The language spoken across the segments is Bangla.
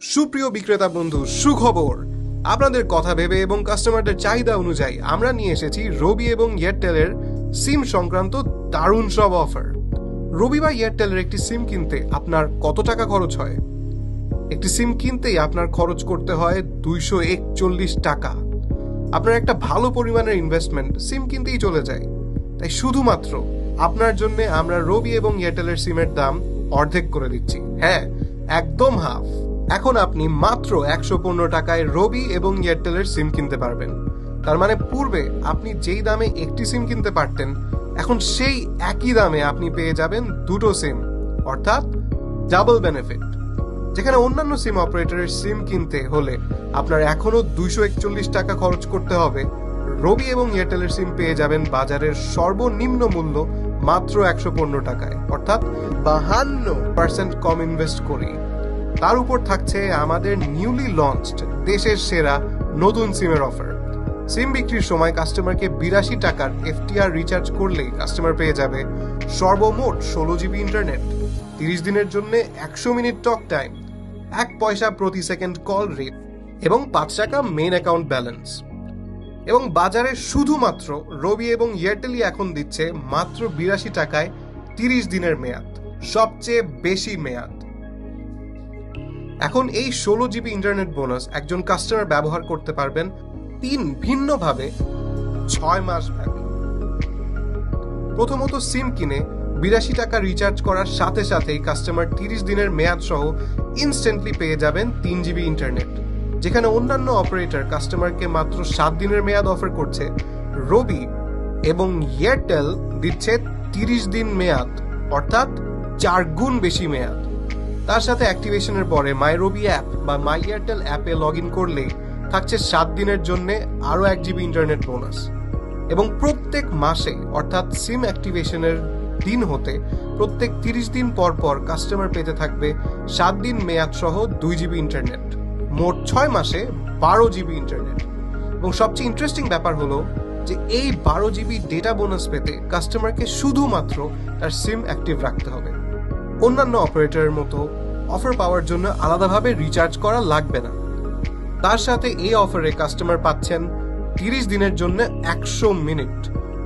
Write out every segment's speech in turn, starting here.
সুপ্রিয় বিক্রেতা বন্ধু, সুখবর। আপনাদের কথা ভেবে এবং কাস্টমারদের চাহিদা অনুযায়ী আমরা নিয়ে এসেছি রবি এবং এয়ারটেলের সিম সংক্রান্ত দারুণ সব অফার। রবি বা এয়ারটেলের একটি সিম কিনতে আপনার কত টাকা খরচ হয়? একটি সিম কিনতেই আপনার খরচ করতে হয় 241 টাকা। আপনার একটা ভালো পরিমাণের ইনভেস্টমেন্ট সিম কিনতেই চলে যায়। তাই শুধুমাত্র আপনার জন্য আমরা রবি এবং এয়ারটেলের সিমের দাম অর্ধেক করে দিচ্ছি। হ্যাঁ, একদম হাফ। এখন আপনি মাত্র 115 টাকায় রবি এবং এয়ারটেলের সিম কিনতে পারবেন। তার মানে পূর্বে আপনি যেই দামে একটি সিম কিনতে পারতেন, এখন সেই একই দামে আপনি পেয়ে যাবেন দুটো সিম, অর্থাৎ ডাবল বেনিফিট। যেখানে অন্যান্য সিম অপারেটরের সিম কিনতে হলে আপনার এখনো 241 টাকা খরচ করতে হবে, রবি এবং এয়ারটেলের সিম পেয়ে যাবেন বাজারের সর্বনিম্ন মূল্য মাত্র 115 টাকায়, অর্থাৎ 52% কম ইনভেস্ট করি। তার উপর থাকছে আমাদের নিউলি লঞ্চড দেশের সেরা নতুন সিমের অফার। সিম বিক্রির সময় কাস্টমারকে 82 টাকার এফটিআর রিচার্জ করলেই কাস্টমার পেয়ে যাবে সর্বমোট 16 জিবি ইন্টারনেট, 30 দিনের জন্য 100 মিনিট টক টাইম, 1 পয়সা প্রতি সেকেন্ড কল রেট এবং 5 টাকা মেইন অ্যাকাউন্ট ব্যালেন্স। এবং বাজারে শুধুমাত্র রবি এবং এয়ারটেলই এখন দিচ্ছে মাত্র 82 টাকায় 30 দিনের মেয়াদ, সবচেয়ে বেশি মেয়াদ। এখন এই 16 জিবি ইন্টারনেট বোনাস একজন কাস্টমার ব্যবহার করতে পারবেন 3 ভিন্নভাবে 6 মাস ব্যাপী। প্রথমত, সিম কিনে 82 টাকা রিচার্জ করার সাথে সাথেই কাস্টমার 30 দিনের মেয়াদ সহ ইনস্ট্যান্টলি পেয়ে যাবেন 3 জিবি ইন্টারনেট। যেখানে অন্যান্য অপারেটর কাস্টমারকে মাত্র 7 দিনের মেয়াদ অফার করছে, রবি এবং এয়ারটেল দিচ্ছে 30 দিন মেয়াদ, অর্থাৎ 4 গুণ বেশি মেয়াদ। তার সাথে অ্যাক্টিভেশনের পরে মাই রবি অ্যাপ বা মাই এয়ারটেল অ্যাপে লগ ইন করলেই থাকছে 7 দিনের জন্য আরও 1 জিবি ইন্টারনেট বোনাস। এবং প্রত্যেক মাসে, অর্থাৎ সিম অ্যাক্টিভেশনের দিন হতে প্রত্যেক 30 দিন পর পর কাস্টমার পেতে থাকবে 7 দিন মেয়াদ সহ 2 জিবি ইন্টারনেট, মোট 6 মাসে 12 জিবি ইন্টারনেট। এবং সবচেয়ে ইন্টারেস্টিং ব্যাপার হলো যে এই 12 জিবি ডেটা বোনাস পেতে কাস্টমারকে শুধুমাত্র তার সিম অ্যাক্টিভ রাখতে হবে। অন্যান্য অপারেটরের মতো অফার পাওয়ার জন্য আলাদাভাবে রিচার্জ করা লাগবে না। তার সাথে এই অফারে কাস্টমার পাচ্ছেন 30 দিনের জন্য 100 মিনিট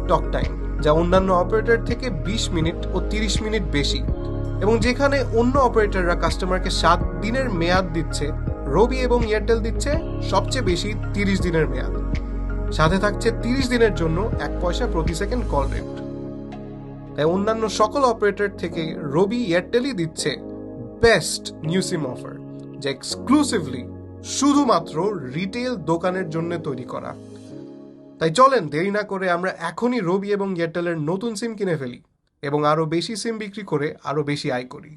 টক টাইম, যা অন্যান্য অপারেটর থেকে 20 মিনিট ও 30 মিনিট বেশি। এবং যেখানে অন্য অপারেটররা কাস্টমারকে 7 দিনের মেয়াদ দিচ্ছে, রবি এবং এয়ারটেল দিচ্ছে সবচেয়ে বেশি 30 দিনের মেয়াদ। সাথে থাকছে 30 দিনের জন্য 1 পয়সা প্রতি সেকেন্ড কল রেট। তাই অন্যান্য সকল অপারেটর থেকে রবি এয়ারটেলই দিচ্ছে বেস্ট নিউ সিম অফার, যা এক্সক্লুসিভলি শুধুমাত্র রিটেল দোকানের জন্য তৈরি করা। তাই চলেন দেরি না করে আমরা এখনই রবি এবং এয়ারটেলের নতুন সিম কিনে ফেলি এবং আরো বেশি সিম বিক্রি করে আরো বেশি আয় করি।